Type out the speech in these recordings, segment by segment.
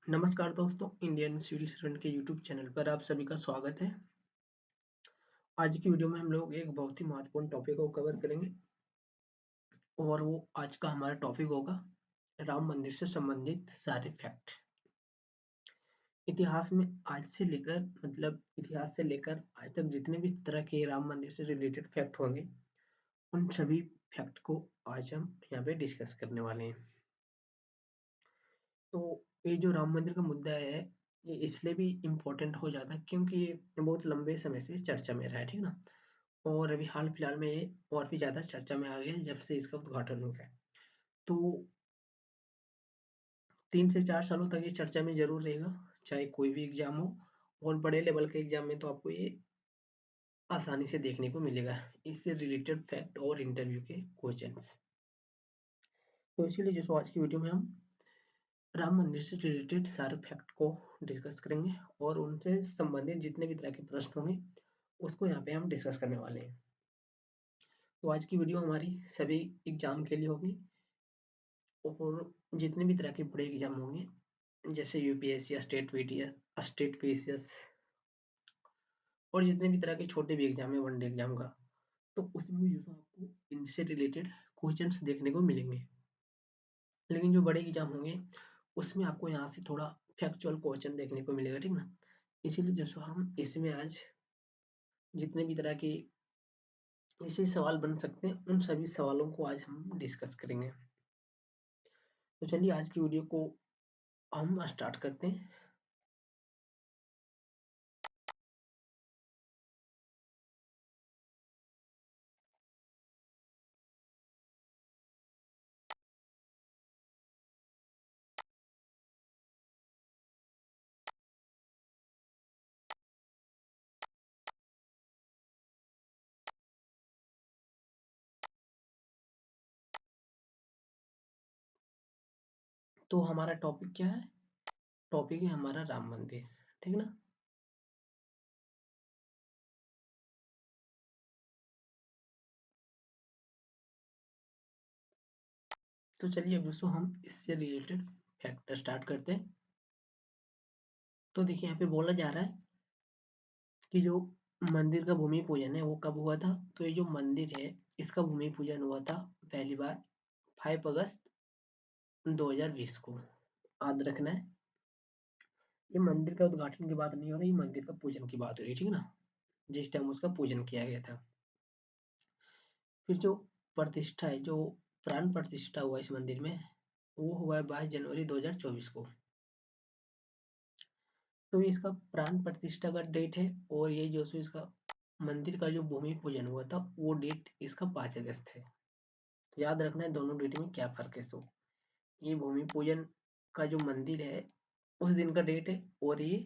नमस्कार दोस्तों, Indian civil servant के यूट्यूब चैनल पर आप सभी का स्वागत है। आज की वीडियो में हम लोग एक बहुत ही महत्वपूर्ण टॉपिक को कवर करेंगे और वो आज का हमारा टॉपिक होगा राम मंदिर से संबंधित सारे फैक्ट। इतिहास में आज से लेकर इतिहास से लेकर आज तक जितने भी तरह के राम मंदिर से रिलेटेड फैक्ट होंगे, उन सभी फैक्ट को आज हम यहाँ पे डिस्कस करने वाले हैं। तो ये जो राम मंदिर का मुद्दा है, ये इसलिए भी इम्पोर्टेंट हो जाता है क्योंकि ये बहुत लंबे समय से चर्चा में रहा है, ठीक ना। और अभी हाल फिलहाल में ये और भी ज़्यादा चर्चा में आ गया है जब से इसका उद्घाटन हो गया है। तो 3 से 4 सालों तक ये चर्चा में जरूर रहेगा, चाहे कोई भी एग्जाम हो। और बड़े लेवल के एग्जाम में तो आपको ये आसानी से देखने को मिलेगा, इससे रिलेटेड फैक्ट और इंटरव्यू के क्वेश्चंस। तो इसीलिए जो आज की वीडियो में हम राम मंदिर से रिलेटेड सारे फैक्ट को डिस्कस करेंगे और उनसे संबंधित जितने भी तरह के प्रश्न होंगे उसको यहाँ पे हम डिस्कस करने वाले हैं। तो आज की वीडियो हमारी सभी एग्जाम के लिए होगी और जितने भी तरह के बड़े एग्जाम होंगे जैसे यूपीएससी, स्टेट पीसीएस और जितने भी तरह के छोटे भी एग्जाम है वनडे एग्जाम का, तो उसमें भी जो है आपको इनसे रिलेटेड क्वेश्चंस देखने को मिलेंगे। लेकिन जो बड़े एग्जाम होंगे उसमें आपको यहाँ से थोड़ा फैक्चुअल क्वेश्चन देखने को मिलेगा, ठीक ना। इसीलिए जो हम इसमें आज जितने भी तरह के ऐसे सवाल बन सकते हैं उन सभी सवालों को आज हम डिस्कस करेंगे। तो चलिए आज की वीडियो को हम स्टार्ट करते हैं। तो हमारा टॉपिक क्या है? टॉपिक है हमारा राम मंदिर, ठीक ना। तो चलिए अब दोस्तों हम इससे रिलेटेड फैक्ट स्टार्ट करते हैं। तो देखिए यहाँ पे बोला जा रहा है कि जो मंदिर का भूमि पूजन है वो कब हुआ था। तो ये जो मंदिर है इसका भूमि पूजन हुआ था पहली बार 5 अगस्त 2020 को। याद रखना है, ये मंदिर का उद्घाटन की बात नहीं हो रही, मंदिर का पूजन की बात हो रही है, ठीक ना। जिस टाइम उसका पूजन किया गया था। फिर जो प्रतिष्ठा है, जो प्राण प्रतिष्ठा हुआ इस मंदिर में, वो हुआ है 22 जनवरी 2024 को। तो ये इसका प्राण प्रतिष्ठा का डेट है और ये जो सो इसका मंदिर का जो भूमि पूजन हुआ था वो डेट इसका 5 अगस्त है। याद रखना है दोनों डेट में क्या फर्क है। सो ये भूमि पूजन का जो मंदिर है उस दिन का डेट है और ये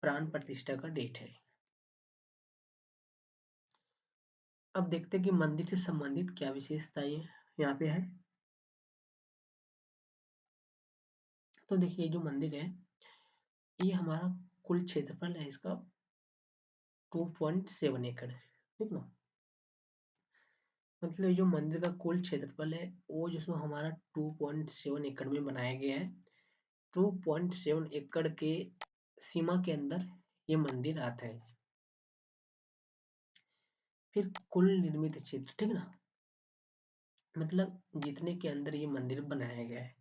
प्राण प्रतिष्ठा का डेट है। अब देखते हैं कि मंदिर से संबंधित क्या विशेषताएं यहाँ पे है। तो देखिए जो मंदिर है ये हमारा कुल क्षेत्रफल है इसका 2.7 एकड़, ठीक ना। मतलब ये जो मंदिर का कुल क्षेत्रफल है वो जो सो हमारा 2.7 एकड़ में बनाया गया है। 2.7 एकड़ के सीमा के अंदर ये मंदिर आता है। फिर कुल निर्मित क्षेत्र, ठीक ना, मतलब जितने के अंदर ये मंदिर बनाया गया है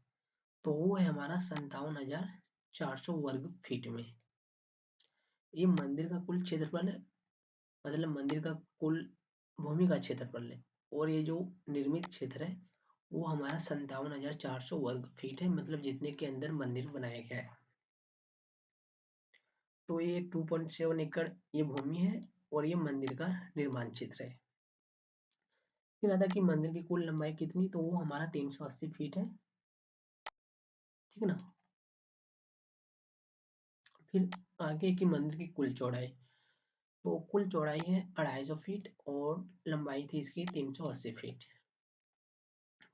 तो वो है हमारा 57,400 वर्ग फीट में। ये मंदिर का कुल क्षेत्रफल है, मतलब मंदिर का कुल भूमि का क्षेत्रफल है। और ये जो निर्मित क्षेत्र है वो हमारा 57,400 वर्ग फीट है, मतलब जितने के अंदर मंदिर बनाया गया है। तो ये 2.7 एकड़ ये भूमि है और ये मंदिर का निर्माण क्षेत्र है। फिर आता कि मंदिर की कुल लंबाई कितनी, तो वो हमारा 380 फीट है, ठीक ना। फिर आगे की मंदिर की कुल चौड़ाई, तो कुल चौड़ाई है 250 फीट और लंबाई थी इसकी 380 फीट।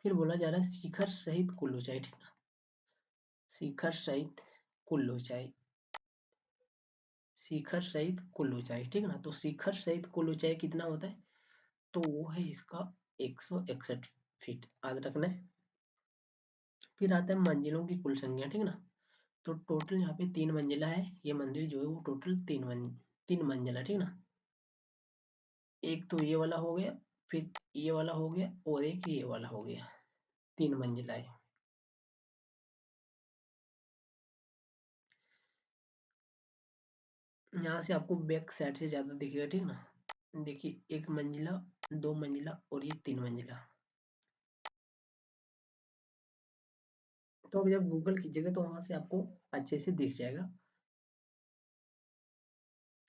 फिर बोला जा रहा है शिखर सहित कुल ऊंचाई, ठीक ना। शिखर सहित कुल ऊंचाई, शिखर सहित कुल ऊंचाई, ठीक ना। तो शिखर सहित कुल ऊंचाई कितना होता है, तो वो है इसका 161 फीट। याद रखना है। फिर आता है मंजिलों की कुल संख्या, ठीक ना। तो टोटल यहाँ पे 3 मंजिला है। ये मंदिर जो है वो टोटल 3 मंजिला, ठीक ना। एक तो ये वाला हो गया, फिर ये वाला हो गया और एक ये वाला हो गया, 3 मंजिला है। यहाँ से आपको बैक साइड से ज्यादा दिखेगा, ठीक ना। देखिए 1 मंजिला, 2 मंजिला और ये 3 मंजिला। तो अब जब गूगल कीजिएगा तो वहां से आपको अच्छे से दिख जाएगा।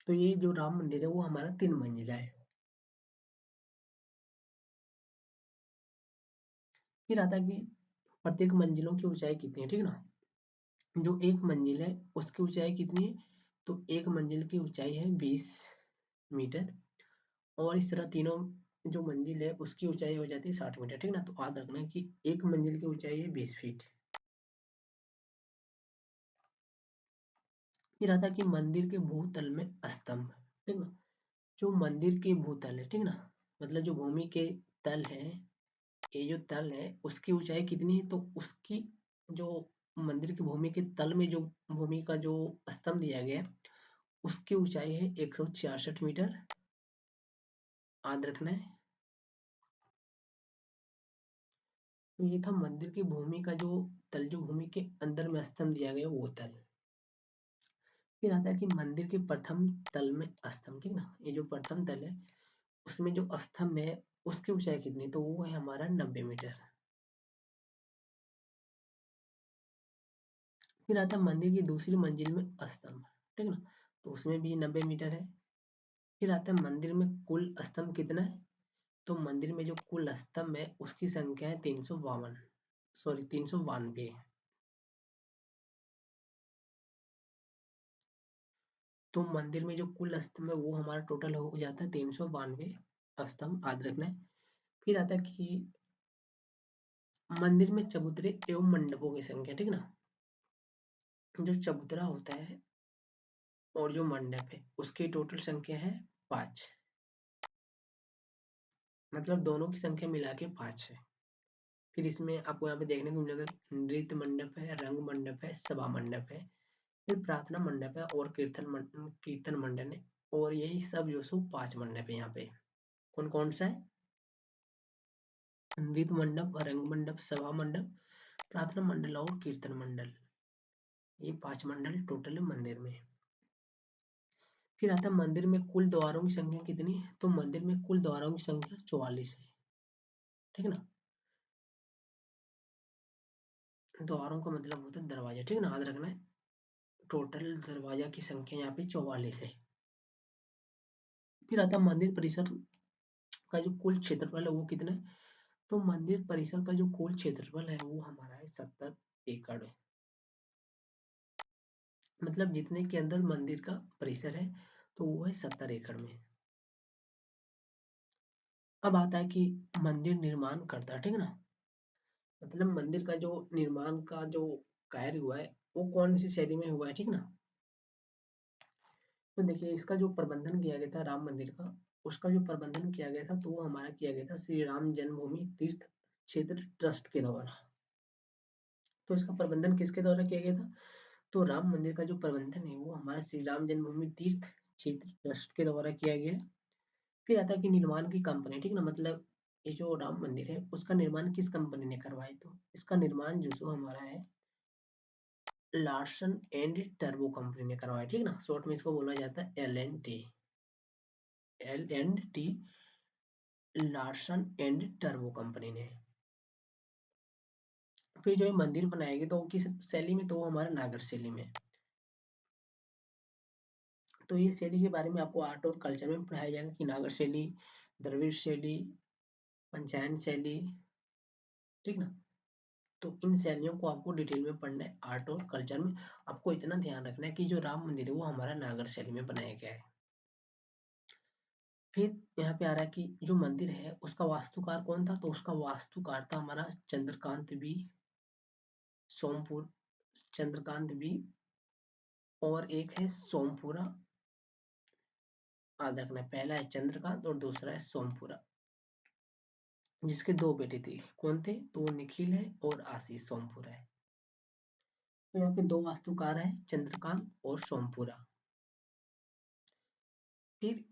तो ये जो राम मंदिर है वो हमारा 3 मंजिला है। फिर आता है कि प्रत्येक मंजिलों की ऊंचाई कितनी है, ठीक ना। जो एक मंजिल है उसकी ऊंचाई कितनी है, तो एक मंजिल की ऊंचाई है 20 मीटर। और इस तरह तीनों जो मंजिल है उसकी ऊंचाई हो जाती है 60 मीटर, ठीक ना। तो याद रखना कि एक मंजिल की ऊंचाई है 20 फीट। फिर आता है कि मंदिर के भूतल में स्तंभ, ठीक ना। जो मंदिर के भूतल है, ठीक ना, मतलब जो भूमि के तल है, ये जो तल है उसकी ऊंचाई कितनी है, तो उसकी जो मंदिर की भूमि के तल में जो भूमि का जो स्तंभ दिया गया है उसकी ऊंचाई है 166 मीटर। याद रखना है। तो ये था मंदिर की भूमि का जो तल, जो भूमि के अंदर में स्तंभ दिया गया वो तल। फिर आता है कि मंदिर के प्रथम तल में स्तंभ, ठीक ना। ये जो प्रथम तल है उसमें जो स्तंभ है उसकी ऊंचाई कितनी, तो वो है हमारा 90 मीटर। फिर आता है मंदिर की दूसरी मंजिल में स्तंभ, ठीक ना, तो उसमें भी 90 मीटर है। फिर आता है मंदिर में कुल स्तंभ कितना है, तो मंदिर में जो कुल स्तंभ है उसकी संख्या है 352, सॉरी 392। तो मंदिर में जो कुल स्तंभ है वो हमारा टोटल हो जाता है 392 स्तंभ, याद रखना है। फिर आता है कि मंदिर में चबूतरे एवं मंडपों की संख्या, ठीक ना। जो चबूतरा होता है और जो मंडप है उसकी टोटल संख्या है 5, मतलब दोनों की संख्या मिला के 5 है। फिर इसमें आपको यहाँ पे देखने को मिलेगा नृत्य मंडप है, रंग मंडप है, सभा मंडप है, फिर प्रार्थना मंडप है और कीर्तन मंडल है। और यही सब जो सो 5 मंडप है यहाँ पे। कौन कौन सा है, नृत्य मंडप, रंग मंडप, सभा मंडप, प्रार्थना मंडल और कीर्तन मंडल। ये 5 मंडल टोटल है मंदिर में। फिर आता है मंदिर में कुल द्वारों की संख्या कितनी है, तो मंदिर में कुल द्वारों की संख्या 44 है, ठीक ना। द्वारों का मतलब होता है दरवाजा, ठीक ना, याद रखना है। टोटल दरवाजा की संख्या यहाँ पे 44 है। फिर आता है मंदिर परिसर का जो कुल क्षेत्रफल है वो कितना है, तो मंदिर परिसर का जो कुल क्षेत्रफल है वो हमारा है 70 एकड़ है। मतलब जितने के अंदर मंदिर का परिसर है तो वो है 70 एकड़ में। अब आता है कि मंदिर निर्माण करता है, ठीक ना, मतलब मंदिर का जो निर्माण का जो कार्य हुआ है वो कौन सी शैली में हुआ है, ठीक ना। तो देखिए इसका जो प्रबंधन किया गया था राम मंदिर का, उसका जो प्रबंधन किया गया था तो वो हमारा किया गया था श्री राम जन्मभूमि तीर्थ क्षेत्र ट्रस्ट के द्वारा। तो इसका प्रबंधन किसके द्वारा किया गया था, तो राम मंदिर का जो प्रबंधन है वो हमारा श्री राम जन्मभूमि तीर्थ क्षेत्र ट्रस्ट के द्वारा किया गया है। फिर आता है कि निर्माण की कंपनी, ठीक ना, मतलब ये जो राम मंदिर है उसका निर्माण किस कंपनी ने करवाया, तो इसका निर्माण जो सो हमारा है लार्सन एंड टर्बो कंपनी ने करवाया, ठीक ना। शॉर्ट में इसको बोला जाता है LNT, LNT, Larsen and turbo company ने। फिर जो ये मंदिर बनाएगी तो वो किस शैली में, तो वो हमारा नागर शैली में। तो ये शैली के बारे में आपको आर्ट और कल्चर में पढ़ाया जाएगा कि नागर शैली, द्रविड़ शैली, पंचायन शैली, ठीक ना। तो इन शैलियों को आपको डिटेल में पढ़ना है आर्ट और कल्चर में। आपको इतना ध्यान रखना है कि जो राम मंदिर है वो हमारा नागर शैली में बनाया गया है। फिर यहाँ पे आ रहा है कि जो मंदिर है उसका वास्तुकार कौन था, तो उसका वास्तुकार था हमारा चंद्रकांत बी सोमपुर, चंद्रकांत बी, और एक है सोमपुरा। याद रखना है, पहला है चंद्रकांत और दूसरा है सोमपुरा, जिसके 2 बेटे थे। कौन थे, तो वो निखिल है और आशीष सोमपुरा है। तो यहाँ पे दो वास्तुकार हैं, चंद्रकांत और सोमपुरा। फिर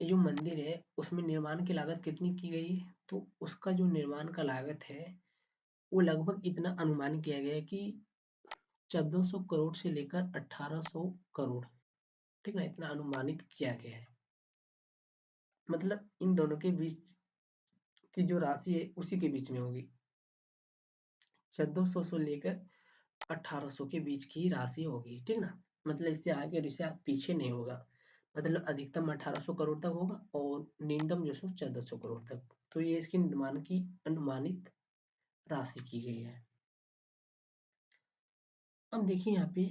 ये जो मंदिर है उसमें निर्माण की लागत कितनी की गई है, तो उसका जो निर्माण का लागत है वो लगभग इतना अनुमान किया गया है कि 1400 करोड़ से लेकर 1800 करोड़, ठीक ना, इतना अनुमानित किया गया है। मतलब इन दोनों के बीच की जो राशि है उसी के बीच में होगी, 1400 से लेकर 1800 के बीच की राशि होगी, ठीक ना। मतलब इससे आगे और इससे पीछे नहीं होगा। मतलब अधिकतम 1800 करोड़ तक होगा और न्यूनतम जो सो 1400 करोड़ तक। तो ये इसकी निर्माण की अनुमानित राशि की गई है। अब देखिए यहाँ पे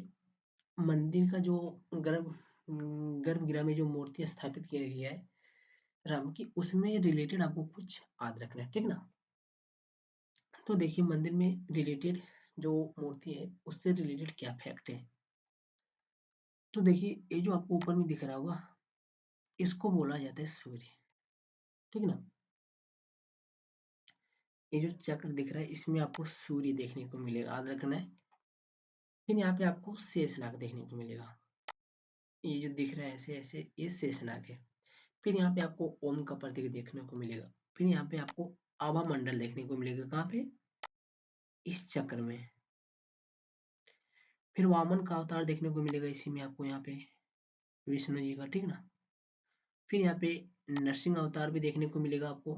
मंदिर का जो गर्भगृह में जो मूर्ति स्थापित किया गया है राम की, उसमें रिलेटेड आपको कुछ याद रखना है, ठीक ना। तो देखिए मंदिर में रिलेटेड जो मूर्ति है उससे रिलेटेड क्या फैक्ट है। तो देखिए ये जो आपको ऊपर में दिख रहा होगा इसको बोला जाता है सूर्य, ठीक ना। ये जो चक्र दिख रहा है इसमें आपको सूर्य देखने को मिलेगा, याद रखना है। फिर यहाँ पे आपको शेषनाग देखने को मिलेगा, ये जो दिख रहा है ऐसे ऐसे ये शेषनाग है। फिर यहाँ पे आपको ओम का प्रतीक देखने को मिलेगा। फिर यहाँ पे आपको आभा मंडल देखने को मिलेगा, कहाँ पे, इस चक्र में। फिर वामन का अवतार देखने को मिलेगा इसी में आपको, यहाँ पे विष्णु जी का, ठीक ना। फिर यहाँ पे नरसिंह अवतार भी देखने को मिलेगा आपको।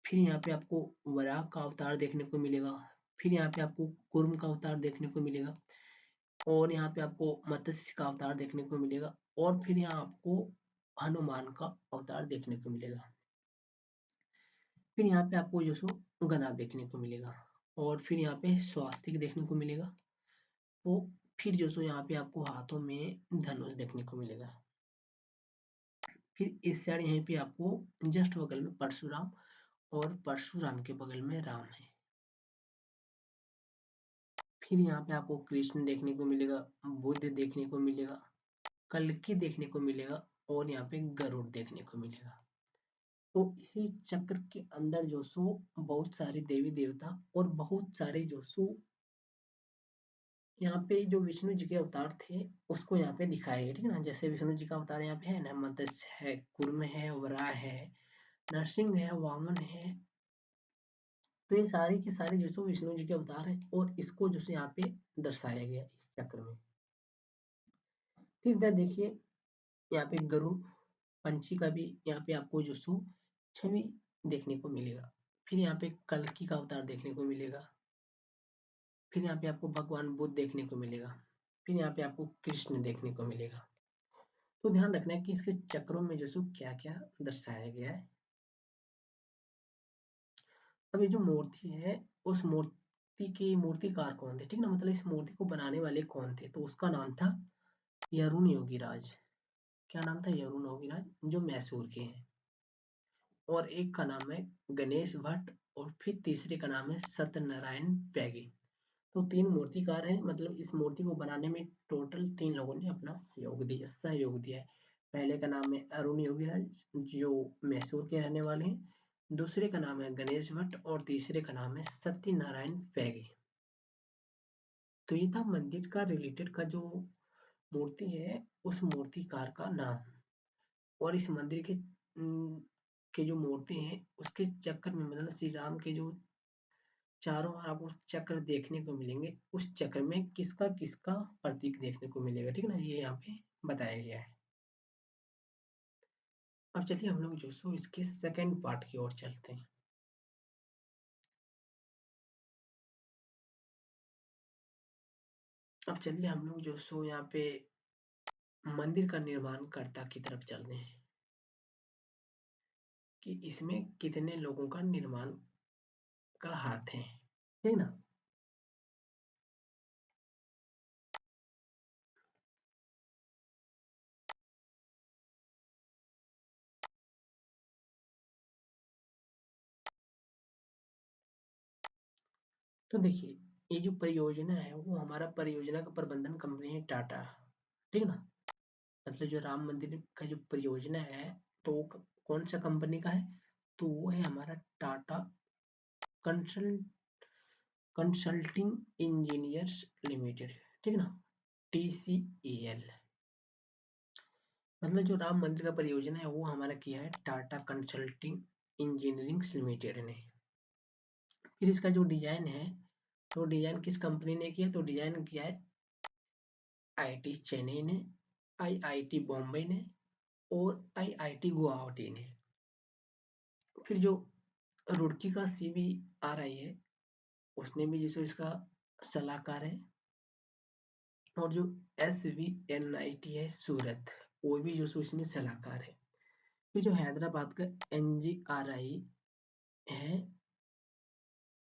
फिर यहाँ पे आपको वराह का अवतार देखने को मिलेगा। फिर यहाँ पे आपको कूर्म का अवतार देखने को मिलेगा और यहाँ पे आपको मत्स्य का अवतार देखने को मिलेगा और फिर यहाँ आपको हनुमान का अवतार देखने को मिलेगा। फिर यहाँ पे आपको जो सो गदा देखने को मिलेगा और फिर यहाँ पे स्वास्तिक देखने को मिलेगा। तो फिर जो सो यहाँ पे आपको हाथों में धनुष देखने को मिलेगा। फिर इस साइड यहीं पे आपको जस्ट बगल में परशुराम और परशुराम के बगल में राम है। फिर यहाँ पे आपको कृष्ण देखने को मिलेगा, बुद्ध देखने को मिलेगा, कल्कि देखने को मिलेगा और यहाँ पे गरुड़ देखने को मिलेगा। तो इसी चक्र के अंदर जो सो बहुत सारे देवी देवता और बहुत सारे जो सो यहाँ पे जो विष्णु जी के अवतार थे उसको यहाँ पे दिखाया गया, ठीक है ना। जैसे विष्णु जी का अवतार यहाँ पे है ना, मत्स्य है, कूर्म है, वराह है, नरसिंह है, वामन है। तो ये सारे के सारे जो सो विष्णु जी के अवतार हैं और इसको जो सो यहाँ पे दर्शाया गया है इस चक्र में। फिर इधर देखिए यहाँ पे गरुड़ पंछी का भी यहाँ पे आपको जो सो छवि देखने को मिलेगा। फिर यहाँ पे कल्कि का अवतार देखने को मिलेगा। फिर यहाँ पे आपको भगवान बुद्ध देखने को मिलेगा। फिर यहाँ पे आपको कृष्ण देखने को मिलेगा। तो ध्यान रखना है कि इसके चक्रों में जो सो क्या क्या दर्शाया गया है। अब ये जो मूर्ति है उस मूर्ति के मूर्तिकार कौन थे, ठीक ना, मतलब इस मूर्ति को बनाने वाले कौन थे, तो उसका नाम था यरुण योगीराज। क्या नाम था, यरुण योगीराज, जो मैसूर के हैं। और एक का नाम है गणेश भट्ट और फिर तीसरे का नाम है सत्यनारायण पैगी। तो तीन मूर्तिकार हैं, मतलब इस मूर्ति को बनाने में टोटल तीन लोगों ने अपना सहयोग दिया है। पहले का नाम है अरुण योगीराज जो मैसूर के रहने वाले हैं, दूसरे का नाम है गणेश भट्ट और तीसरे का नाम है सत्यनारायण पैगी। तो ये था मंदिर का रिलेटेड का जो मूर्ति है उस मूर्तिकार का नाम। और इस मंदिर के जो मूर्ति हैं उसके चक्कर में, मतलब श्री राम के जो चारों ओर आपको चक्र देखने को मिलेंगे, उस चक्र में किसका किसका प्रतीक देखने को मिलेगा, ठीक है ना, ये यहाँ पे बताया गया है। अब चलिए हम लोग जो सो इसके सेकंड पार्ट की ओर चलते हैं। अब चलिए हम लोग जो सो यहाँ पे मंदिर का निर्माण कर्ता की तरफ चलते हैं कि इसमें कितने लोगों का निर्माण का हाथ है, ठीक ना। तो देखिए ये जो परियोजना है वो हमारा परियोजना का प्रबंधन कंपनी है टाटा, ठीक ना। मतलब जो राम मंदिर का जो परियोजना है तो वो कौन सा कंपनी का है, तो वो है हमारा Tata consultancy consulting engineers limited, ठीक है ना, TCEL। मतलब जो राम मंदिर का परियोजना है वो हमारा किया है टाटा कंसल्टिंग इंजीनियरिंग लिमिटेड ने। फिर इसका जो डिजाइन है, तो डिजाइन किस कंपनी ने किया, तो डिजाइन किया है IIT चेन्नई ने, IIT बॉम्बे ने और IIT गुवाहाटी ने। फिर जो रुड़की का CBRI है उसने भी जैसे इसका सलाहकार है, और जो SVNIT है सूरत, वो भी जो सो इसमें सलाहकार है। फिर जो हैदराबाद का NGRI है,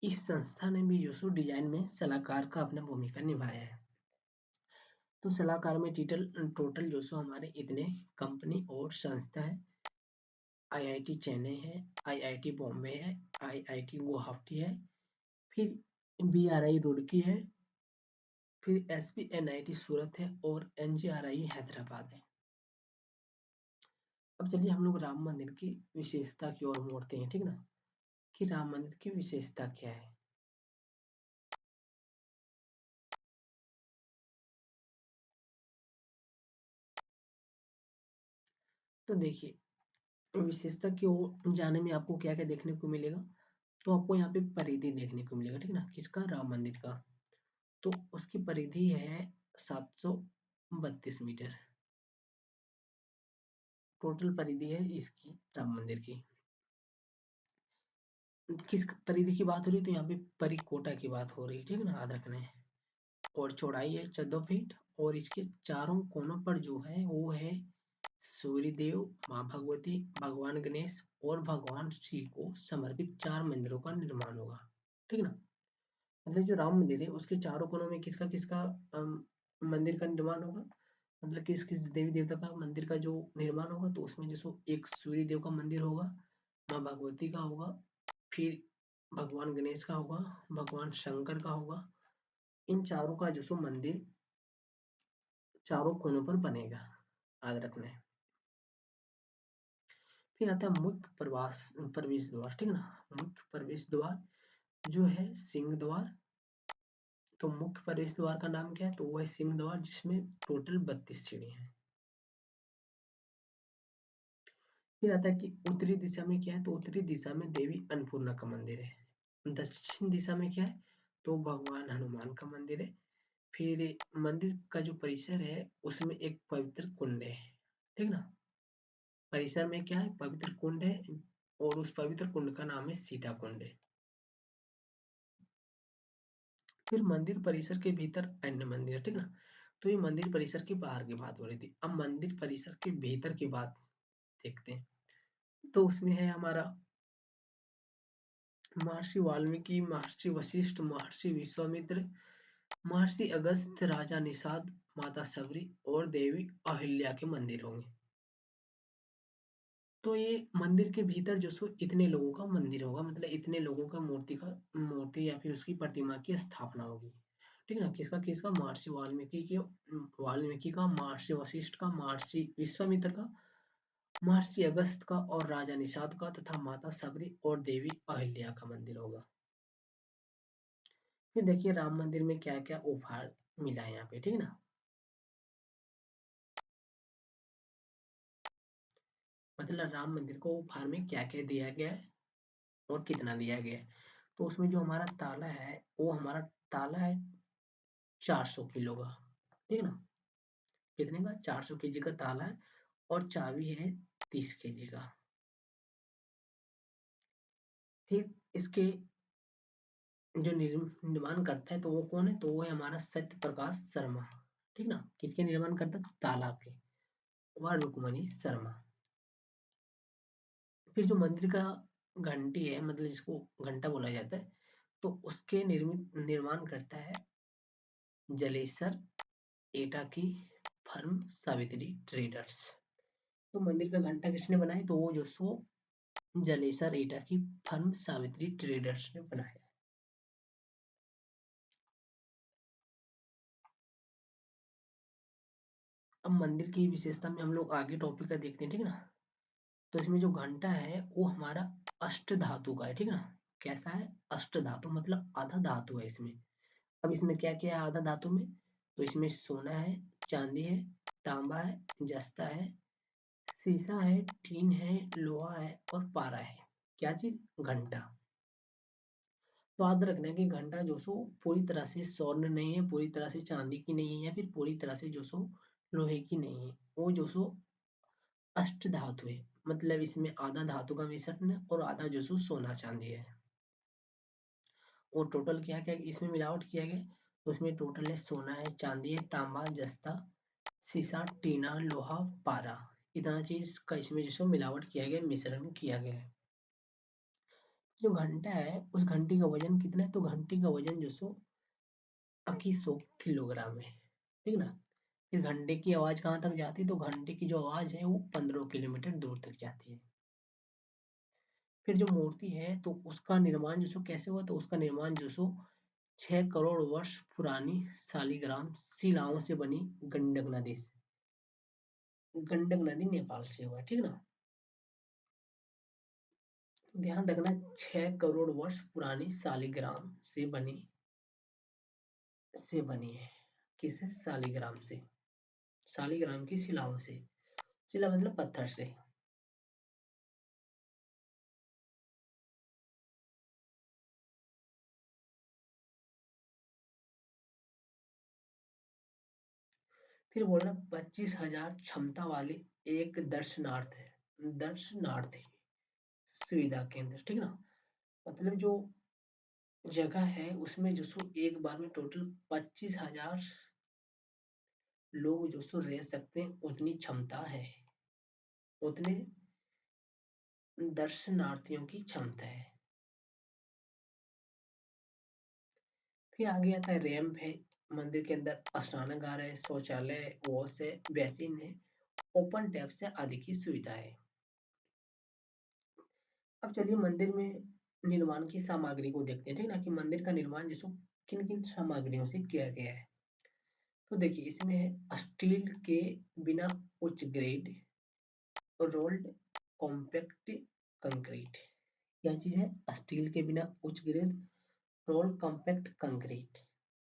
इस संस्था ने भी जो सो डिजाइन में सलाहकार का अपना भूमिका निभाया है। तो सलाहकार में टोटल जो सो हमारे इतने कंपनी और संस्था है। IIT चेन्नई है, IIT बॉम्बे है, IIT गुवाहाटी है, फिर BRI रुड़की है, फिर SVNIT सूरत है और NGRI हैदराबाद है। अब चलिए हम लोग राम मंदिर की विशेषता की ओर मोड़ते हैं, ठीक ना, कि राम मंदिर की विशेषता क्या है। तो देखिए विशेषता की ओर जाने में आपको क्या क्या देखने को मिलेगा, तो आपको यहाँ पे परिधि देखने को मिलेगा, ठीक ना, किसका, राम मंदिर का। तो उसकी परिधि है 732 मीटर, टोटल परिधि है इसकी राम मंदिर की। किस परिधि की बात हो रही है, तो यहाँ पे परिकोटा की बात हो रही है, ठीक है ना, याद रखना है। और चौड़ाई है 14 फीट, और इसके चारों कोनों पर जो है वो है सूर्यदेव, माँ भगवती, भगवान गणेश और भगवान शिव को समर्पित 4 मंदिरों का निर्माण होगा, ठीक है ना। मतलब जो राम मंदिर है उसके चारों कोनों में किसका किसका मंदिर का निर्माण होगा, मतलब किस किस देवी देवता का मंदिर का जो निर्माण होगा, तो उसमें जैसे एक सूर्य देव का मंदिर होगा, माँ भगवती का होगा, फिर भगवान गणेश का होगा, भगवान शंकर का होगा। इन चारों का जो सो मंदिर चारों कोनों पर बनेगा, याद रखना है। फिर आता है मुख्य प्रवेश द्वार, ठीक है ना। मुख्य प्रवेश द्वार जो है सिंह द्वार। तो मुख्य प्रवेश द्वार का नाम क्या है, तो वो है सिंह द्वार, जिसमें टोटल 32 सीढ़ियां हैं। फिर आता है कि उत्तरी दिशा में क्या है, तो उत्तरी दिशा में देवी अन्नपूर्णा का मंदिर है। दक्षिण दिशा में क्या है, तो भगवान हनुमान का मंदिर है। फिर मंदिर का जो परिसर है उसमें एक पवित्र कुंड है, ठीक ना। परिसर में क्या है, पवित्र कुंड है, और उस पवित्र कुंड का नाम है सीता कुंड है। फिर मंदिर परिसर के भीतर अन्य मंदिर है, ठीक ना। तो ये मंदिर परिसर के बाहर की बात हो रही थी, अब मंदिर परिसर के भीतर की बात देखते हैं। तो उसमें है हमारा महर्षि वाल्मीकि, महर्षि वशिष्ठ, महर्षि विश्वामित्र, महर्षि अगस्त्य, राजा निषाद, माता सबरी और देवी अहिल्या के मंदिर होंगे। तो ये मंदिर के भीतर जो सो इतने लोगों का मंदिर होगा, मतलब इतने लोगों का मूर्ति या फिर उसकी प्रतिमा की स्थापना होगी, ठीक है ना। किसका किसका, वाल्मीकि का, महर्षि वशिष्ठ का, महर्षि विश्वामित्र का, महर्षि अगस्त का और राजा निषाद का, तथा माता सबरी और देवी अहिल्या का मंदिर होगा। फिर देखिए राम मंदिर में क्या क्या उपहार मिला है यहाँ पे, ठीक है ना। मतलब राम मंदिर को उपहार में क्या क्या दिया गया है और कितना दिया गया है। तो उसमें जो हमारा ताला है, वो हमारा ताला है 400 किलो का, ठीक है ना। कितने का, 400 केजी का ताला है, और चाबी है 30 केजी का। फिर इसके जो निर्माण करता है तो वो कौन है, तो वो है हमारा सत्य प्रकाश शर्मा, ठीक ना। किसके निर्माण करता है, ताला के, वह रुक्मणी शर्मा। फिर जो मंदिर का घंटी है, मतलब जिसको घंटा बोला जाता है, तो उसके निर्माण करता है जलेसर एटा की फर्म सावित्री ट्रेडर्स। तो मंदिर का घंटा किसने बनाया, तो वो जो सो जलेसर एटा की फर्म सावित्री ट्रेडर्स ने बनाया। अब मंदिर की विशेषता में हम लोग आगे टॉपिक का देखते हैं, ठीक है ना। तो इसमें जो घंटा है वो हमारा अष्ट धातु का है, ठीक है ना। कैसा है? अष्ट धातु मतलब आधा धातु है इसमें। अब इसमें क्या क्या है आधा धातु में? तो इसमें सोना है, चांदी है, तांबा है, जस्ता है, शीशा है, टीन है, लोहा है और पारा है। क्या चीज? घंटा। तो याद रखना है कि घंटा जो सो पूरी तरह से स्वर्ण नहीं है, पूरी तरह से चांदी की नहीं है, या फिर पूरी तरह से जो सो लोहे की नहीं है। वो जो सो अष्ट धातु है, मतलब इसमें आधा धातु का मिश्रण है और आधा जो सो सोना चांदी है। और टोटल क्या क्या इसमें मिलावट किया गया? तो उसमें टोटल है सोना है, चांदी है, तांबा, जस्ता, शीशा, टीना, लोहा, पारा। इतना चीज का इसमें जो सो मिलावट किया गया, मिश्रण किया गया है। जो घंटा है उस घंटी का वजन कितना है? तो घंटी का वजन जो सो 2100 किलोग्राम है, ठीक ना। फिर घंटे की आवाज कहाँ तक जाती है? तो घंटे की जो आवाज है वो 15 किलोमीटर दूर तक जाती है। फिर जो मूर्ति है तो उसका निर्माण जो सो कैसे हुआ? तो उसका निर्माण जो सो 6 करोड़ वर्ष पुरानी शालिग्राम शिलाओं से बनी गंडक नदी नेपाल से हुआ, ठीक ना। ध्यान रखना, 6 करोड़ वर्ष पुरानी शालिग्राम से बनी है। किससे? शालिग्राम से। शालिग्राम की शिलाओं से। शिला मतलब पत्थर से। फिर बोल रहा 25,000 क्षमता वाले एक दर्शनार्थी सुविधा केंद्र, ठीक ना। मतलब जो जगह है उसमें जो सो एक बार में टोटल 25,000 लोग जो सो रह सकते हैं, उतनी क्षमता है, उतने दर्शनार्थियों की क्षमता है। फिर आगे आता है रैंप है, मंदिर के अंदर स्नानागार है, शौचालय, वॉश है, बेसिन है, ओपन टैप से आदि की सुविधा है। अब चलिए मंदिर में निर्माण की सामग्री को देखते हैं, ठीक ना, कि मंदिर का निर्माण जिसको किन किन सामग्रियों से किया गया है। तो देखिए इसमें है स्टील के बिना उच्च ग्रेड रोल्ड कॉम्पैक्ट कंक्रीट। क्या चीज है? स्टील के बिना उच्च ग्रेड रोल्ड कॉम्पैक्ट कंक्रीट।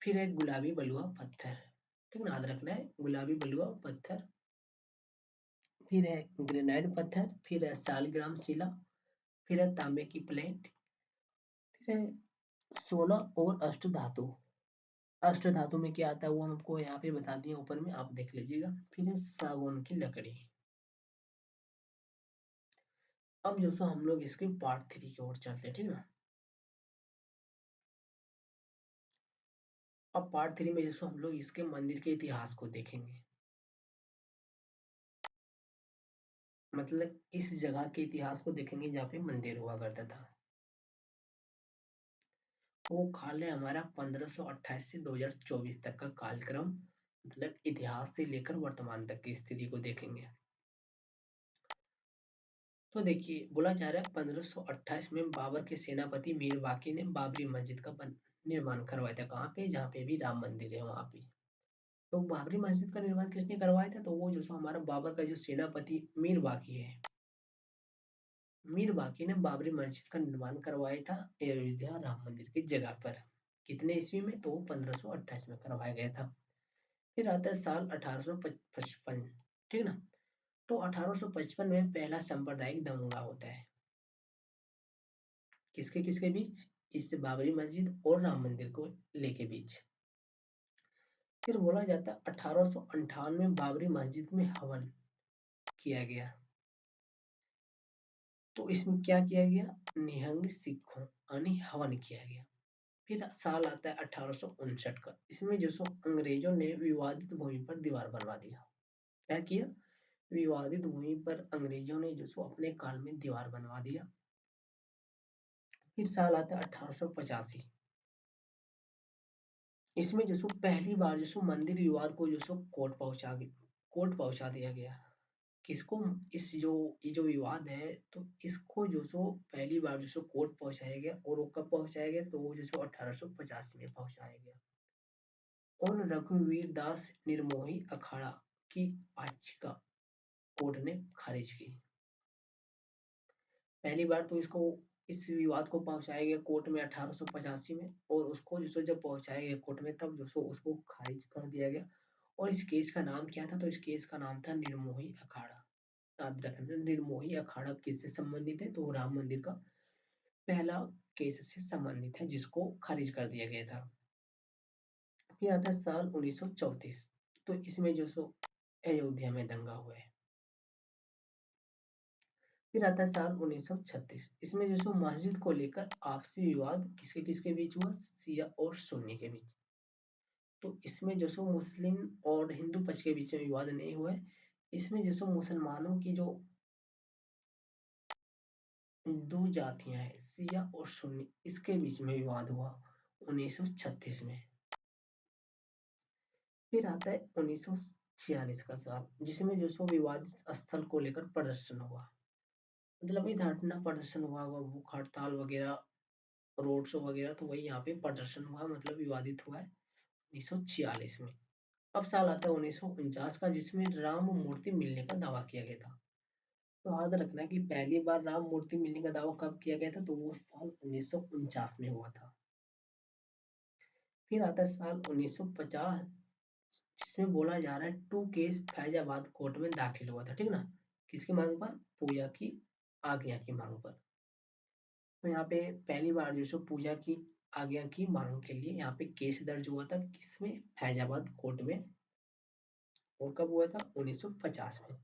फिर है गुलाबी बलुआ पत्थर, ठीक ना, याद रखना है गुलाबी बलुआ पत्थर। फिर है ग्रेनाइट पत्थर, फिर है सालग्राम शिला, फिर है तांबे की प्लेट, फिर है सोना और अष्ट धातु। अष्ट धातु में क्या आता है वो हमको यहाँ पे बता दिए ऊपर में, आप देख लीजिएगा। फिर है सागौन की लकड़ी। अब जो सो हम लोग इसके पार्ट 3 की ओर चलते हैं, ठीक ना। अब पार्ट 3 में जैसे हम लोग इसके मंदिर के इतिहास को देखेंगे, मतलब इस जगह के इतिहास को देखेंगे जहाँ पे मंदिर हुआ करता था। वो काल है हमारा 1528 से 2024 तक का कालक्रम, मतलब इतिहास से लेकर वर्तमान तक की स्थिति को देखेंगे। तो देखिए बोला जा रहा है 1528 में बाबर के सेनापति मीर बाकी ने बाबरी मस्जिद का निर्माण करवाया था। कहाँ पे? जहाँ पे भी राम मंदिर है वहां पे। तो बाबरी मस्जिद का निर्माण किसने करवाया था? तो वो जो सो हमारा बाबर का जो सेनापति मीर बाकी है, मीर बाकी ने बाबरी मस्जिद का निर्माण करवाया था अयोध्या राम मंदिर की जगह पर। कितने ईस्वी में? तो 1528 में करवाया गया था। फिर आता है साल 1855, ठीक ना। तो 1855 में पहला सांप्रदायिक दंगा होता है। किसके किसके बीच? इस बाबरी मस्जिद और राम मंदिर को लेके बीच। फिर बोला जाता है 1858 में बाबरी मस्जिद में हवन किया गया। तो इसमें क्या किया गया? निहंग सिखों यानी हवन किया गया। फिर साल आता है 1859 का। इसमें जो सो अंग्रेजों ने विवादित भूमि पर दीवार बनवा दिया। क्या किया? विवादित भूमि पर अंग्रेजों ने जो सो अपने काल में दीवार बनवा दिया। फिर साल आता है 1885। इसमें जो सो पहली बार जो सो मंदिर विवाद को जो सो कोर्ट पहुंचा दिया गया। किसको? इस जो ये जो विवाद है तो इसको जो सो पहली बार जो सो कोर्ट पहुंचाया गया। और वो कब पहुंचाया गया? तो वो जो सो 1885 में पहुंचाया गया। और रघुवीर दास निर्मोही अखाड़ा की याचिका कोर्ट ने खारिज की। पहली बार तो इसको इस विवाद को पहुंचाया गया कोर्ट में 1885 में, और उसको जो सो जब पहुंचाया गया कोर्ट में तब जो सो उसको खारिज कर दिया गया। और इस केस का नाम क्या था? तो इस केस का नाम था निर्मोही अखाड़ा। याद रखना, निर्मोही अखाड़ा किससे संबंधित है? तो राम मंदिर का पहला केस से संबंधित है जिसको खारिज कर दिया गया था। फिर आता है साल 1934। तो इसमें जो सो अयोध्या में दंगा हुआ है। फिर आता है साल 1936। इसमें जो सो मस्जिद को लेकर आपसी विवाद किसके किसके बीच हुआ? शिया और सुन्नी के बीच। तो इसमें जो सो मुस्लिम और हिंदू पक्ष के बीच में विवाद नहीं हुआ है। इसमें जो सो मुसलमानों की जो दो जातियां हैं, शिया और सुन्नी, इसके बीच में विवाद हुआ 1936 में। फिर आता है 1946 का साल, जिसमें जो सो विवादित स्थल को लेकर प्रदर्शन हुआ। मतलब वही धरना प्रदर्शन हुआ होगा, भूख हड़ताल वगैरह, रोड शो वगैरह, तो वही यहाँ पे प्रदर्शन हुआ, मतलब विवादित हुआ है 1946 में। अब साल आता है 1949 का, जिसमें राम मूर्ति मिलने का दावा किया गया था। तो याद रखना कि पहली बार राम मूर्ति मिलने का दावा कब किया गया था? तो वो साल 1949 में हुआ था। फिर आता है साल 1950, जिसमें बोला जा रहा है टू केस फैजाबाद कोर्ट में दाखिल हुआ था, ठीक ना? किसकी मांग पर? पूजा की आज्ञा की मांग पर। तो यहाँ पे पहली बार जो सो पूजा की आज्ञा की मांग के लिए यहाँ पे केस दर्ज हुआ था, किसमें? फैजाबाद कोर्ट में। और कब हुआ था? 1950 में।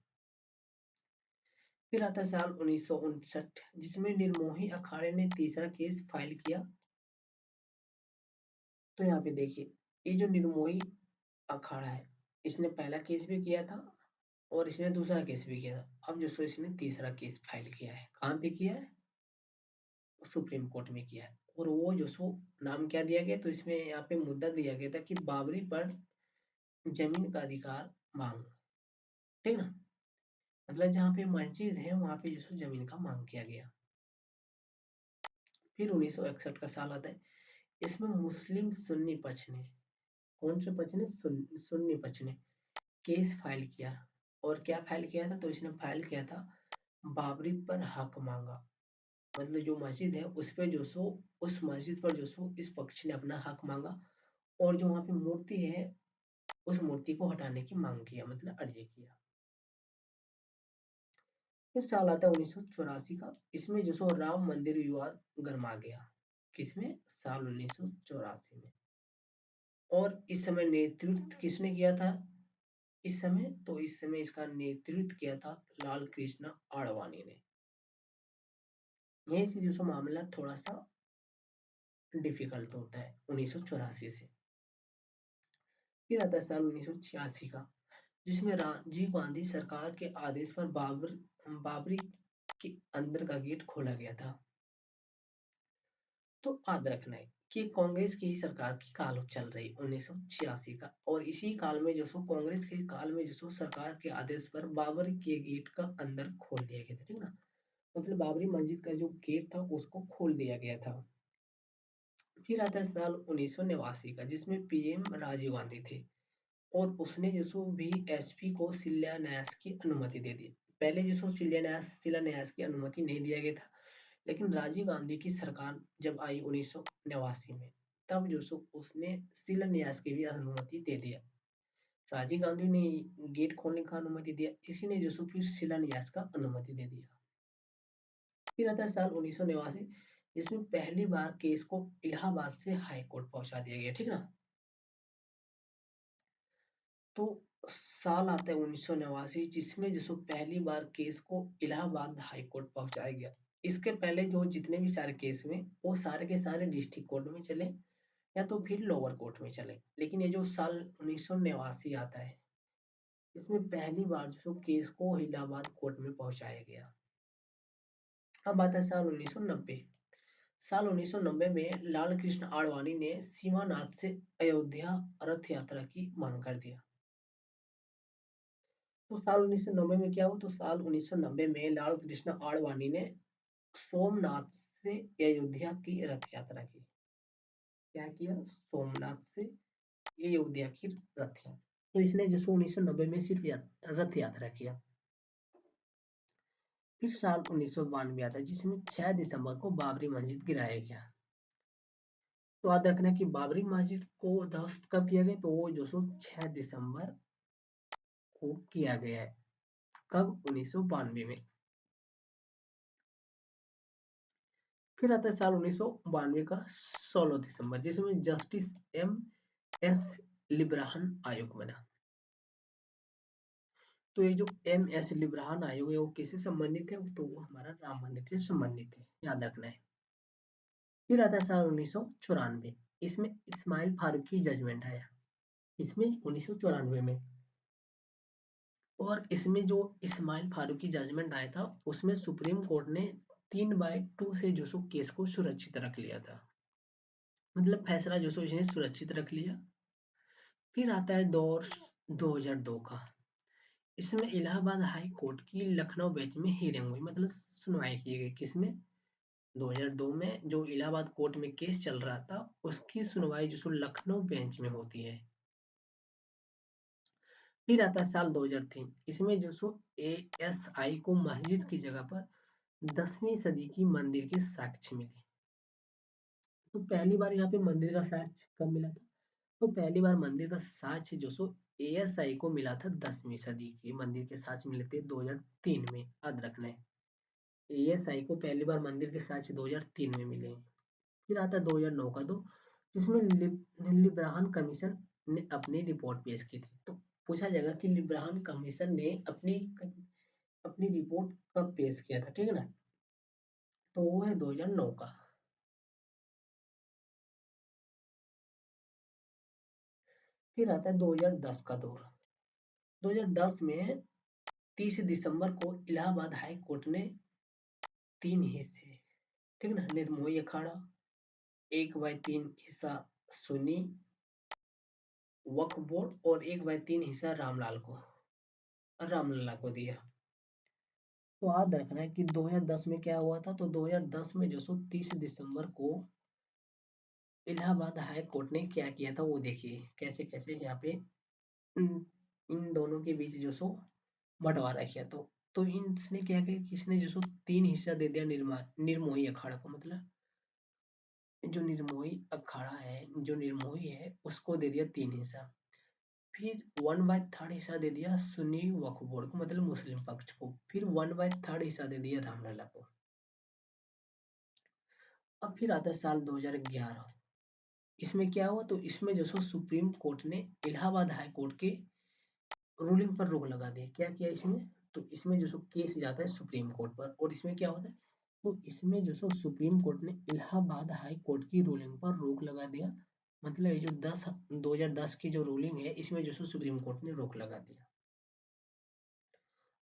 फिर आता है साल 1959, जिसमें निर्मोही अखाड़े ने तीसरा केस फाइल किया। तो यहाँ पे देखिए, ये जो निर्मोही अखाड़ा है, इसने पहला केस भी किया था और इसने दूसरा केस भी किया था। अब जो सो इसने तीसरा केस फाइल किया है, कहाँ पे किया है? सुप्रीम कोर्ट में किया है। और वो जो सो नाम क्या दिया गया? तो इसमें यहाँ पे मुद्दा दिया गया था कि बाबरी पर जमीन का अधिकार मांग, ठीक ना? मतलब जहाँ पे मस्जिद है वहां पे जो सो जमीन का मांग किया गया। फिर 1961 का साल आता है। इसमें मुस्लिम सुन्नी पक्ष ने, कौन से पक्ष ने? सुन्नी पक्ष ने केस फाइल किया। और क्या फाइल किया था? तो इसने फाइल किया था बाबरी पर हक मांगा। मतलब जो मस्जिद है उस पे जो सो, उस मस्जिद पर जो सो इस पक्ष ने अपना हक मांगा। और जो वहां पे मूर्ति है उस मूर्ति को हटाने की मांग किया, मतलब अर्जी किया। फिर साल आता है 1984 का। इसमें जो सो राम मंदिर विवाद गरमा गया। किसमें? साल 1984 में। और इस समय नेतृत्व किसने किया था? इस समय, तो इस समय इसका नेतृत्व किया था लाल कृष्ण आडवाणी ने। यही से जो सो मामला थोड़ा सा डिफिकल्ट होता है 1984 से। फिर आता है साल 1986 का, जिसमें राजीव गांधी सरकार के आदेश पर बाबरी के अंदर का गेट खोला गया था। तो याद रखना है कि कांग्रेस की ही सरकार की काल चल रही 1986 का, और इसी काल में जो सो कांग्रेस के काल में जो सो सरकार के आदेश पर बाबरी के गेट का अंदर खोल दिया गया था, ठीक ना? मतलब बाबरी मस्जिद का जो गेट था उसको खोल दिया गया था। फिर आता है साल 1989 का, जिसमें पीएम राजीव गांधी थे। और उसने जिसको वीएचपी को शिलान्यास की अनुमति दे दी। पहले जिसको शिलान्यास की अनुमति नहीं दिया गया था, लेकिन राजीव गांधी की सरकार जब आई 1989 में, तब जो सो उसने शिलान्यास की भी अनुमति दे दिया। राजीव गांधी ने गेट खोलने का अनुमति दिया, इसी ने जो सो फिर शिलान्यास का अनुमति दे दिया। फिर आता है साल 1989, जिसमें पहली बार केस को इलाहाबाद से हाई कोर्ट पहुंचा दिया गया, ठीक ना? तो साल आता है 1989, जिसमें जो पहली बार केस को इलाहाबाद हाई कोर्ट पहुंचाया गया। इसके पहले जो जितने भी सारे केस हुए वो सारे के सारे डिस्ट्रिक्ट कोर्ट में चले या तो फिर लोअर कोर्ट में चले, लेकिन ये जो साल 1989 आता है, इसमें पहली बार जो केस को इलाहाबाद कोर्ट में पहुंचाया गया। अब आता है साल 1990। साल 1990 में लाल कृष्ण आडवाणी ने सीमानाथ से अयोध्या रथ यात्रा की मांग कर दिया। तो साल 1990 में क्या हुआ? तो साल 1990 में लाल कृष्ण आडवाणी ने सोमनाथ से अयोध्या की रथ यात्रा की। क्या किया? सोमनाथ से अयोध्या की रथ यात्रा। तो इसने जैसे 1990 में सिर्फ रथ यात्रा किया। फिर साल 1992 आता है जिसमें 6 दिसंबर को बाबरी मस्जिद गिराया गया। तो याद रखना कि बाबरी मस्जिद को ध्वस्त कब किया गया, तो वो जो सो 6 दिसंबर को किया गया है। कब? 1992 में। फिर आता है साल 1992 का 16 दिसंबर जिसमें जस्टिस एम एस लिब्राहन आयोग बना। तो ये जो एम एस लिब्राहन आयोग है वो किससे संबंधित है, तो वो हमारा राम मंदिर से संबंधित है, याद रखना है। फिर आता है साल 1994, इसमें इस्माइल फारूकी जजमेंट आया। इसमें 1994 में, और इसमें जो इस्माइल फारूकी जजमेंट आया था उसमें सुप्रीम कोर्ट ने 3/2 से जो सो केस को सुरक्षित रख लिया था, मतलब फैसला जो सो इसने सुरक्षित रख लिया। फिर आता है दौर 2002 का। इसमें इलाहाबाद हाई कोर्ट की लखनऊ बेंच में हियरिंग हुई, मतलब सुनवाई की गई। किसमें? 2002 में जो इलाहाबाद कोर्ट में केस चल रहा था उसकी सुनवाई जो सो लखनऊ बेंच में होती है। फिर आता है साल 2003, इसमें जो सो एएसआई को मस्जिद की जगह पर 10वीं सदी की मंदिर के साक्ष्य मिले। तो पहली बार यहाँ पे मंदिर का साक्ष्य कब मिला था, तो पहली बार मंदिर का साक्ष्य जो सो एएसआई को मिला था 10वीं सदी की मंदिर के साक्ष्य मिले थे 2003 में, याद रखना है। एएसआई को पहली बार मंदिर के साक्ष्य 2003 में मिले हैं। फिर आता है 2009 का दो, जिसमें लिब्राहन कमीशन ने अपनी रिपोर्ट पेश की थी। तो पूछा जाएगा कि लिब्राहन कमीशन ने अपनी अपनी रिपोर्ट कब पेश किया था, ठीक है ना, तो वो है 2009 का। फिर आता है 2010 का दौर। 2010 में 30 दिसंबर को इलाहाबाद हाई कोर्ट ने 3 हिस्से, ठीक है ना, निर्मोही अखाड़ा, 1/3 हिस्सा सुन्नी वक्फ बोर्ड और 1/3 हिस्सा रामलला को दिया। तो याद रखना है कि 2010 में क्या हुआ था, तो 2010 में जो सो 30 दिसंबर को इलाहाबाद हाई कोर्ट ने क्या किया था वो देखिए, कैसे कैसे यहाँ पे इन इन दोनों के बीच जो सो बंटवारा किया। तो इसने क्या किया कि इसने जो सो 3 हिस्सा दे दिया निर्मोही अखाड़ा को, मतलब जो निर्मोही अखाड़ा है, जो निर्मोही है उसको दे दिया 3 हिस्सा। फिर 1/3 हिस्सा दे दिया सुन्नी वक्फ बोर्ड को, मतलब मुस्लिम पक्ष को। फिर 1/3 हिस्सा दे दिया रामलला को। अब फिर आता है साल 2011, इसमें क्या हुआ, तो इसमें जो सो सुप्रीम कोर्ट ने इलाहाबाद हाई कोर्ट के रूलिंग पर रोक लगा दी। क्या किया इसमें, तो इसमें जो सो केस जाता है सुप्रीम कोर्ट पर, और इसमें क्या होता है, तो इसमें जो सो सुप्रीम कोर्ट ने इलाहाबाद हाई कोर्ट की रूलिंग पर रोक लगा दिया। मतलब ये जो 2010 की जो रूलिंग है इसमें जो सो सुप्रीम कोर्ट ने रोक लगा दिया।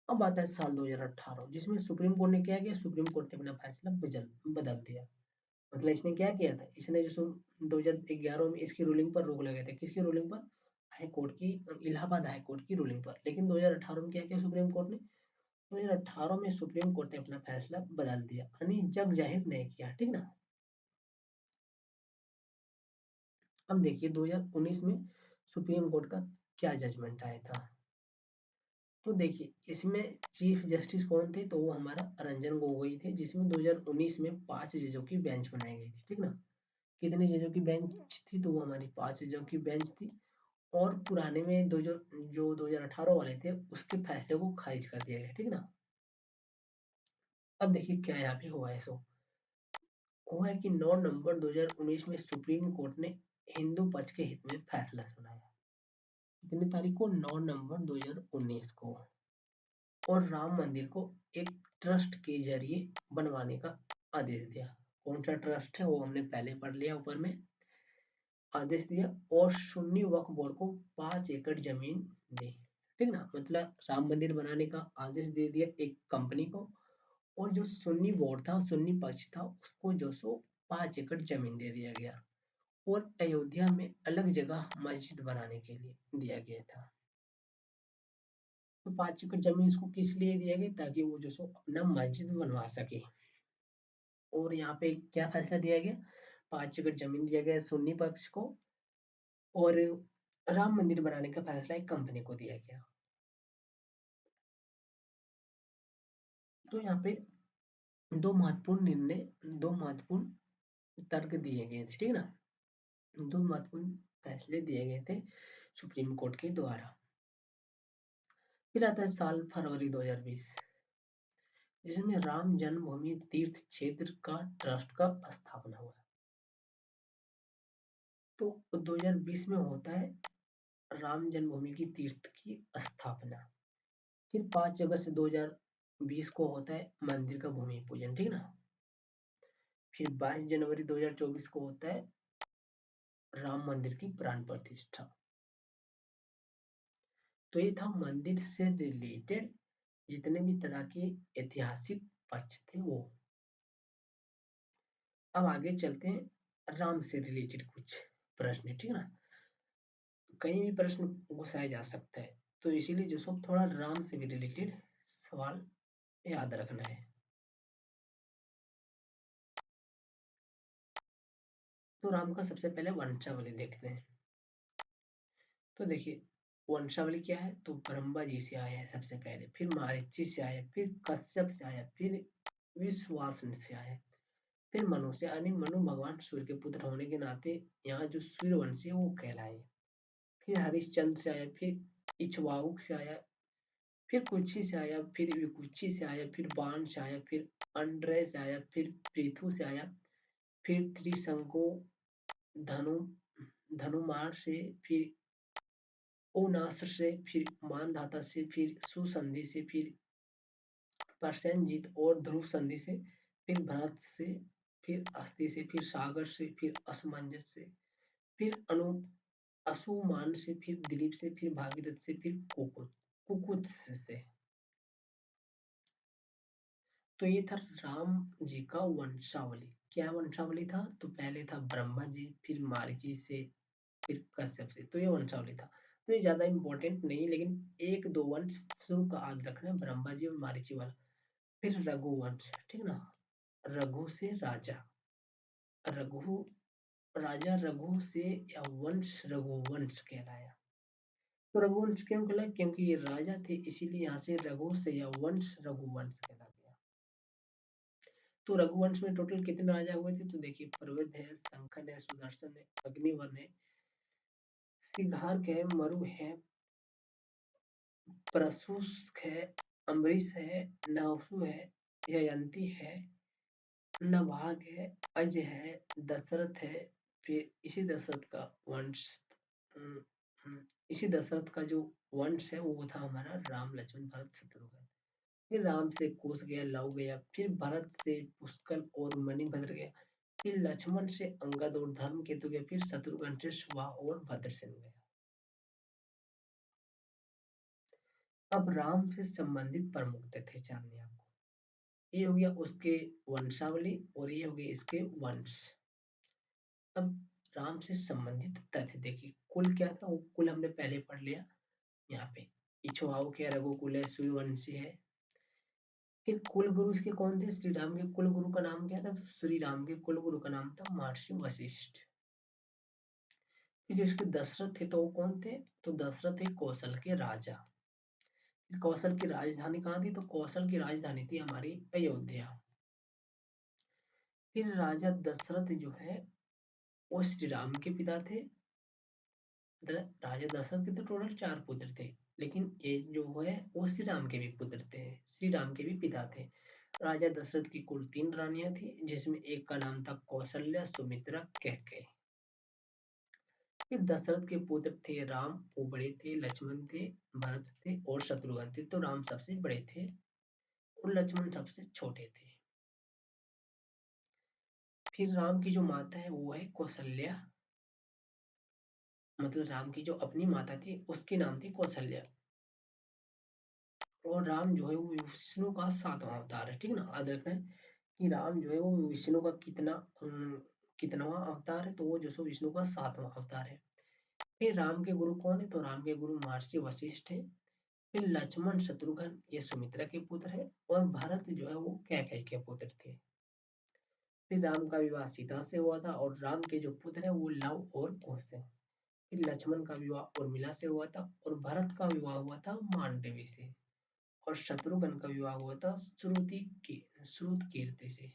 अब आता है साल 2018, जिसमें सुप्रीम कोर्ट ने क्या किया, सुप्रीम कोर्ट ने अपना फैसला बदल दिया। मतलब इसने क्या किया था, इसने जो सो 2011 में इसकी रूलिंग पर रोक लगाई थी। किसकी रूलिंग पर? हाई कोर्ट की, इलाहाबाद हाई कोर्ट की रूलिंग पर। लेकिन 2018 में क्या किया सुप्रीम कोर्ट ने, 2018 में सुप्रीम कोर्ट ने अपना फैसला बदल दिया, यानी जग जाहिर नहीं किया, ठीक ना। अब देखिए 2019 में सुप्रीम कोर्ट का क्या जजमेंट आया था। तो देखिए इसमें चीफ जस्टिस कौन थे, तो वो हमारा रंजन गोगोई थे, जिसमें 2019 में 5 जजों की बेंच बनाई गई थी, ठीक ना। कितने जजों की बेंच थी, तो वो हमारी 5 जजों की बेंच थी। और पुराने में जो 2018 वाले थे उसके फैसले को खारिज कर दिया गया, ठीक ना। अब देखिए क्या यहाँ पे हुआ है, सो हुआ है कि 9 नवंबर 2019 में सुप्रीम कोर्ट ने हिंदू पक्ष के हित में फैसला सुनाया। कितनी तारीख को? 9 नवंबर 2019 को। और राम मंदिर को एक ट्रस्ट के जरिए बनवाने का आदेश दिया। कौन सा ट्रस्ट है वो हमने पहले पढ़ लिया ऊपर में। आदेश दिया और सुन्नी वक्फ बोर्ड को 5 एकड़ जमीन दी, ठीक ना। मतलब राम मंदिर बनाने का आदेश दे दिया एक कंपनी को, और जो सुन्नी बोर्ड था, सुन्नी पक्ष था, उसको जो सो 5 एकड़ जमीन दे दिया गया। और अयोध्या में अलग जगह मस्जिद बनाने के लिए दिया गया था। तो 5 एकड़ जमीन इसको किस लिए दिया गया, ताकि वो जो सो अपना मस्जिद बनवा सके। और यहाँ पे क्या फैसला दिया गया, 5 एकड़ जमीन दिया गया सुन्नी पक्ष को, और राम मंदिर बनाने का फैसला एक कंपनी को दिया गया। तो यहाँ पे दो महत्वपूर्ण तर्क दिए गए थे, ठीक है ना। दो महत्वपूर्ण फैसले दिए गए थे सुप्रीम कोर्ट के द्वारा। फिर आता है साल फरवरी 2020, जिसमें राम जन्मभूमि तीर्थ क्षेत्र का ट्रस्ट का स्थापना हुआ। तो 2020 में होता है राम जन्मभूमि की तीर्थ की स्थापना। फिर 5 अगस्त 2020 को होता है मंदिर का भूमि पूजन, ठीक है ना। फिर 22 जनवरी 2024 को होता है राम मंदिर की प्राण प्रतिष्ठा। तो ये था मंदिर से रिलेटेड जितने भी तरह के ऐतिहासिक पक्ष थे वो। अब आगे चलते हैं राम से रिलेटेड कुछ प्रश्न, ठीक है ना। कहीं भी प्रश्न घुसाया जा सकता है, तो इसीलिए जो सब थोड़ा राम से भी रिलेटेड सवाल याद रखना है। तो राम का सबसे पहले वंशावली देखते हैं। तो देखिए वंशावली क्या है, तो ब्रह्मा जी से आया है सबसे पहले, फिर मारीची से आया, फिर कश्यप से आया, फिर विश्वासन से आया, फिर मनु से, यानी मनु भगवान सूर्य के पुत्र होने के नाते यहाँ जो सूर्यवंशी है वो कहलाए। फिर हरिश्चंद्र से आया, फिर इक्ष्वाकु से आया, फिर कुक्षी से आया, फिर विकुक्षी से आया, फिर बाण से आया, फिर अंड्रय से आया, फिर पृथु से आया, फिर त्रिशंको धनु धनुमार से, फिर ओनास्र से, फिर मानधाता से, फिर सुसंधि से, फिर प्रसेनजीत और ध्रुव संधि से, फिर भरत से, फिर अस्थि से, फिर सागर से, फिर असमंजस से, फिर असुमान से, फिर दिलीप से, फिर भागीरथ से, फिर कुकुत से। तो ये था राम जी का वंशावली। क्या वंशावली था, तो पहले था ब्रह्मा जी, फिर मारीची से, फिर कश्यप से। तो ये वंशावली था। तो ये ज्यादा इंपॉर्टेंट नहीं, लेकिन एक दो वंश शुरू का याद रखना, ब्रह्मा जी और मारीची वाला। फिर रघुवंश, ठीक है ना। रघु से राजा, रघु राजा रघु से या वंश रघुवंश कहलाया। तो रघुवंश क्यों कहलाया, क्योंकि ये राजा थे, इसीलिए यहाँ से रघु से या वंश रघुवंश कहला गया। तो रघुवंश में टोटल कितने राजा हुए थे, तो देखिए प्रवृद्ध है, शंखन है, सुदर्शन है, अग्निवन है, सिद्धार्थ है, मरु है, प्रसूस्क है, अम्बरीश है, नहुषु है, ययंती है, नभाग है, अज है, दशरथ है। फिर इसी दशरथ का वंश हम्म, इसी दशरथ का जो वंश है वो था हमारा राम लक्ष्मण भरत शत्रुघ्न। फिर राम से कुश गया, लव गया, फिर भरत से पुष्कल और मणिभद्र गया, फिर लक्ष्मण से अंगद और धर्मकेतु गया, फिर शत्रुघ्न से सुबा और भद्रसेन गया। अब राम से संबंधित प्रमुख तथ्य जानने आपको। ये हो गया उसके वंशावली और ये हो गया इसके वंश। अब राम से संबंधित तथ्य देखिए, कुल क्या था, वो कुल हमने पहले पढ़ लिया यहाँ पे। इक्ष्वाकु है, रघुकुल है, सूर्यवंशी है। फिर कुल गुरु इसके कौन थे, श्री राम के कुल गुरु का नाम क्या था, तो श्री राम के कुल गुरु का नाम था महर्षि वशिष्ठ। फिर जो इसके दशरथ थे तो वो कौन थे, तो दशरथ थे कौशल के राजा। कौशल की राजधानी कहाँ थी, तो कौशल की राजधानी थी हमारी अयोध्या। फिर राजा दशरथ जो है वो श्री राम के पिता थे। राजा दशरथ के तो टोटल 4 पुत्र थे, लेकिन ये जो है वो श्री राम के भी पुत्र थे, श्री राम के भी पिता थे। राजा दशरथ की कुल 3 रानियां थी, जिसमें एक का नाम था कौशल्या, सुमित्रा, कैकेयी। फिर दशरथ के पुत्र थे राम, वो बड़े थे, लक्ष्मण थे, भरत थे और शत्रुघ्न थे। तो राम सबसे बड़े थे और लक्ष्मण सबसे छोटे थे। फिर राम की जो माता है वो है कौशल्या, मतलब राम की जो अपनी माता थी उसकी नाम थी कौशल्या। और राम जो है वो विष्णु का 7वां अवतार है, ठीक है ना। याद रखना है कि राम जो है वो विष्णु का कितनावां अवतार है, तो वो जो सो विष्णु का 7वां अवतार है। फिर राम के गुरु कौन है, तो राम के गुरु महर्षि वशिष्ठ है। फिर लक्ष्मण शत्रुघ्न ये सुमित्रा के पुत्र है, और भरत जो है वो कैकेयी के पुत्र थे। फिर राम का विवाह सीता से हुआ था, और राम के जो पुत्र है वो लव और कुश है। फिर लक्ष्मण का विवाह उर्मिला से हुआ था, और भरत का विवाह हुआ था मांडवी से। और शत्रुघ्न का विवाह हुआ था श्रुतकीर्ति से।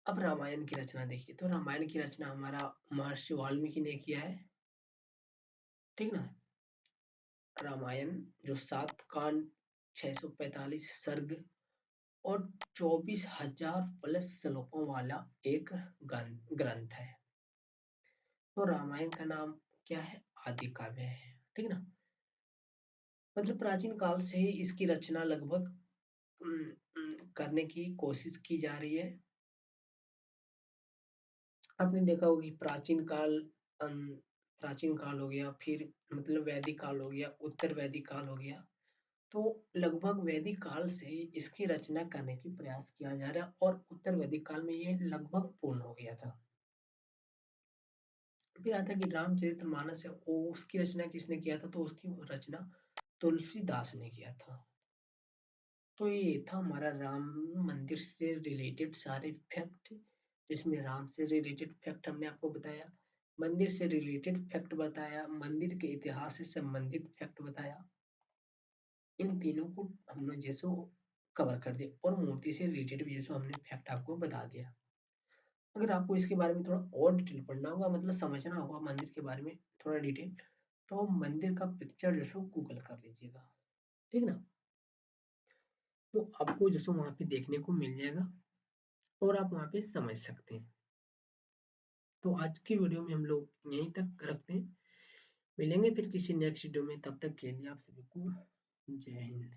अब रामायण की रचना देखिए, तो रामायण की रचना हमारा महर्षि वाल्मीकि ने किया है, ठीक ना। रामायण जो 7 कांड, 645 सर्ग और 24,000 प्लस श्लोकों वाला एक ग्रंथ है। तो रामायण का नाम क्या है, आदि काव्य है, ठीक ना। मतलब प्राचीन काल से ही इसकी रचना लगभग करने की कोशिश की जा रही है। आपने देखा होगा कि प्राचीन काल हो गया, फिर मतलब वैदिक काल हो गया, उत्तर वैदिक काल हो गया। तो लगभग वैदिक काल से इसकी रचना करने की प्रयास किया जा रहा है और उत्तर वैदिक काल में ये लगभग पूर्ण हो गया था। फिर आता है कि रामचरितमानस है, वो उसकी रचना किसने किया था, तो उसकी रचना तुलसीदास ने किया था। तो ये था हमारा राम मंदिर से रिलेटेड सारे फैक्ट, जिसमें राम से रिलेटेड फैक्ट हमने आपको बताया, मंदिर से रिलेटेड फैक्ट बताया, मंदिर के इतिहास से संबंधित फैक्ट बताया। इन तीनों को हमने जैसो कवर कर दिया और मूर्ति से रिलेटेड भी जैसो हमने फैक्ट आपको बता दिया। अगर आपको इसके बारे में थोड़ा और डिटेल पढ़ना होगा, मतलब समझना होगा मंदिर के बारे में थोड़ा डिटेल, तो मंदिर का पिक्चर जैसो गूगल कर लीजिएगा, ठीक ना। तो आपको जैसो वहां पे देखने को मिल जाएगा और आप वहां पे समझ सकते हैं। तो आज की वीडियो में हम लोग यहीं तक रखते हैं, मिलेंगे फिर किसी नेक्स्ट वीडियो में, तब तक के लिए आप सभी को जय हिंद।